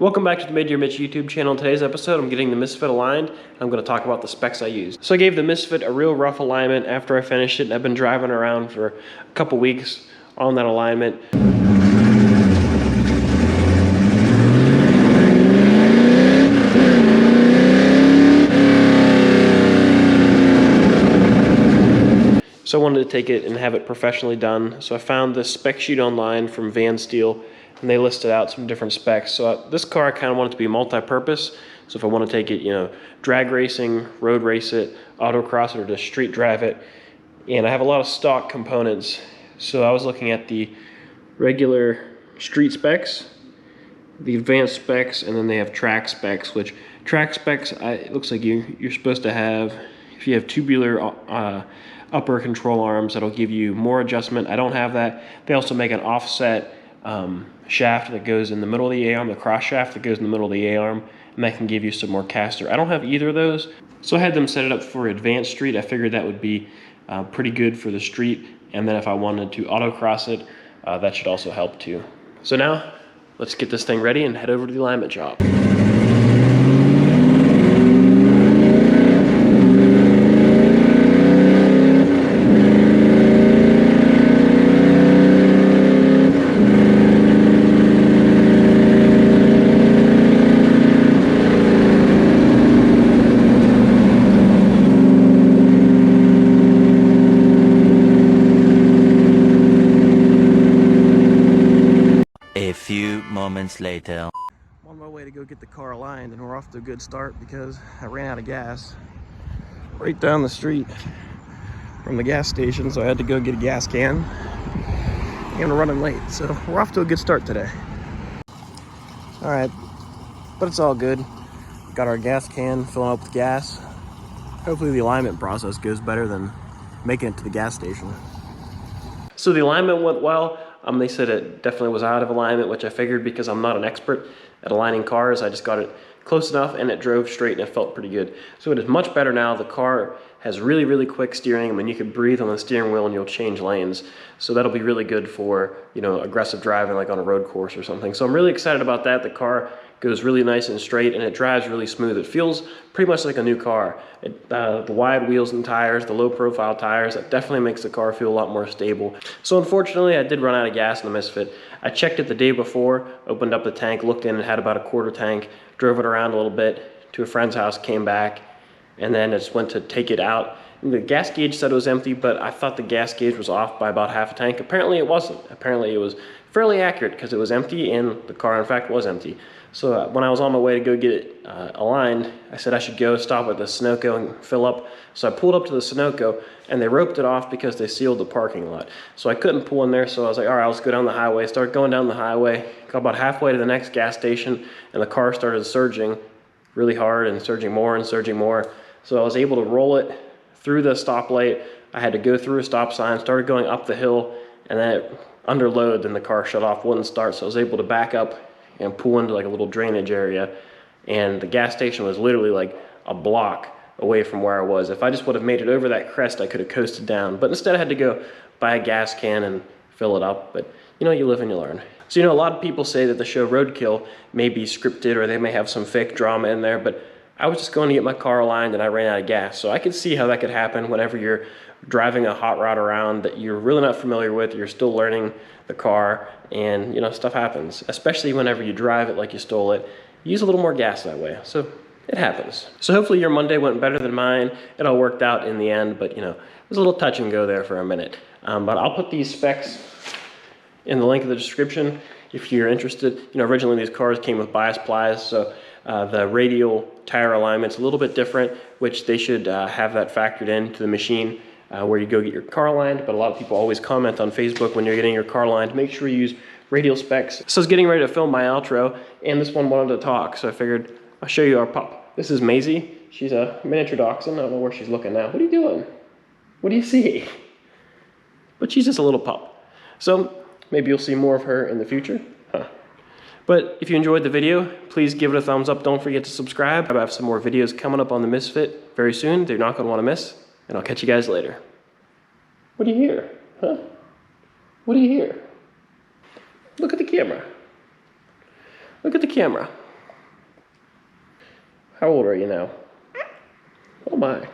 Welcome back to the Mid-Year Mitch YouTube channel. In today's episode, I'm getting the Misfit aligned. I'm going to talk about the specs I use. So I gave the Misfit a real rough alignment after I finished it, and I've been driving around for a couple weeks on that alignment. So I wanted to take it and have it professionally done. So I found this spec sheet online from Van Steel, and they listed out some different specs. So this car I kind of want it to be multi-purpose. So if I want to take it, drag racing, road race it, autocross it, or just street drive it. And I have a lot of stock components. So I was looking at the regular street specs, the advanced specs, and then they have track specs, which track specs, it looks like you're supposed to have, if you have tubular upper control arms, that'll give you more adjustment. I don't have that. They also make an offset shaft that goes in the middle of the A-arm, the cross shaft that goes in the middle of the A-arm, and that can give you some more caster. I don't have either of those, so I had them set it up for advanced street. I figured that would be pretty good for the street, and then if I wanted to autocross it, that should also help too. So now, let's get this thing ready and head over to the alignment job. A few moments later. I'm on my way to go get the car aligned, and we're off to a good start because I ran out of gas right down the street from the gas station, so I had to go get a gas can. And we're running late, so we're off to a good start today. All right, but it's all good. Got our gas can filling up with gas. Hopefully the alignment process goes better than making it to the gas station. So the alignment went well. They said it definitely was out of alignment, which I figured because I'm not an expert at aligning cars. I just got it close enough and it drove straight and it felt pretty good. So it is much better now. The car has really, really quick steering. I mean, you can breathe on the steering wheel and you'll change lanes. So that'll be really good for, aggressive driving like on a road course or something. So I'm really excited about that. The car goes really nice and straight and it drives really smooth. It feels pretty much like a new car. The wide wheels and tires, the low profile tires, that definitely makes the car feel a lot more stable. So unfortunately, I did run out of gas in the Misfit. I checked it the day before, opened up the tank, looked in, and had about a quarter tank, drove it around a little bit to a friend's house, came back, and then I just went to take it out. And the gas gauge said it was empty, but I thought the gas gauge was off by about half a tank. Apparently it wasn't. Apparently it was fairly accurate because it was empty and the car in fact was empty. So when I was on my way to go get it aligned, I said I should go stop at the Sunoco and fill up. So I pulled up to the Sunoco and they roped it off because they sealed the parking lot. So I couldn't pull in there, so I was like, all right, let's go down the highway. Started going down the highway, got about halfway to the next gas station, and the car started surging really hard and surging more and surging more. So I was able to roll it through the stoplight. I had to go through a stop sign, started going up the hill, and then it under load, and the car shut off, wouldn't start. So I was able to back up and pull into like a little drainage area. And the gas station was literally like a block away from where I was. If I just would have made it over that crest, I could have coasted down. But instead I had to go buy a gas can and fill it up. But you live and you learn. So a lot of people say that the show Roadkill may be scripted or they may have some fake drama in there, but I was just going to get my car aligned and I ran out of gas. So I could see how that could happen whenever you're driving a hot rod around that you're really not familiar with, you're still learning the car, and stuff happens. Especially whenever you drive it like you stole it, use a little more gas that way. So it happens. So hopefully your Monday went better than mine. It all worked out in the end, but it was a little touch and go there for a minute. But I'll put these specs in the link in the description if you're interested. Originally these cars came with bias plies, so the radial tire alignment's a little bit different, which they should have that factored into the machine where you go get your car aligned. But a lot of people always comment on Facebook when you're getting your car aligned, make sure you use radial specs. So I was getting ready to film my outro, and this one wanted to talk, so I figured I'll show you our pup. This is Maisie. She's a miniature dachshund. I don't know where she's looking now. What are you doing? What do you see? But she's just a little pup. So maybe you'll see more of her in the future. But if you enjoyed the video, please give it a thumbs up. Don't forget to subscribe. I have some more videos coming up on the Misfit very soon that you're not going to want to miss. And I'll catch you guys later. What do you hear? Huh? What do you hear? Look at the camera. Look at the camera. How old are you now? Oh my.